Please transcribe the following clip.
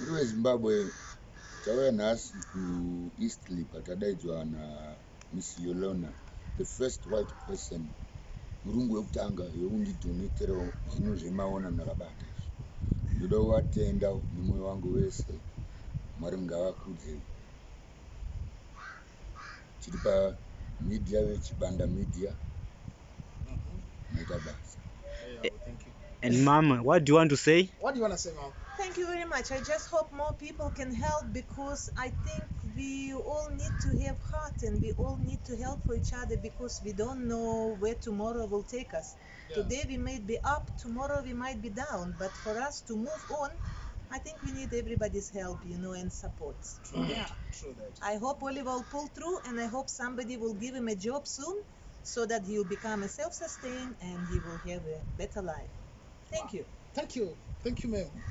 Uriwe Zimbabwe tauya nhasi kuEastleigh patadaidzwa naMiss Yolona, the first white person, murungu wekutanga yeundidoneterawo zvinhu zvemaona ndakabata izvi. Ndoda kuvatenda nemwoyo wangu wese. Mwari ngavakudze. Tiri pamedia veChibanda media. Maita basa. Thank you. And Mama, what do you want to say? What do you want to say, Mom? Thank you very much. I just hope more people can help, because I think we all need to have heart and we all need to help for each other, because we don't know where tomorrow will take us. Yeah. Today we might be up, tomorrow we might be down, but for us to move on, I think we need everybody's help, and support. True that. True that. I hope Oliver will pull through, and I hope somebody will give him a job soon so that he will become a self-sustained and he will have a better life. Thank you. Thank you, ma'am.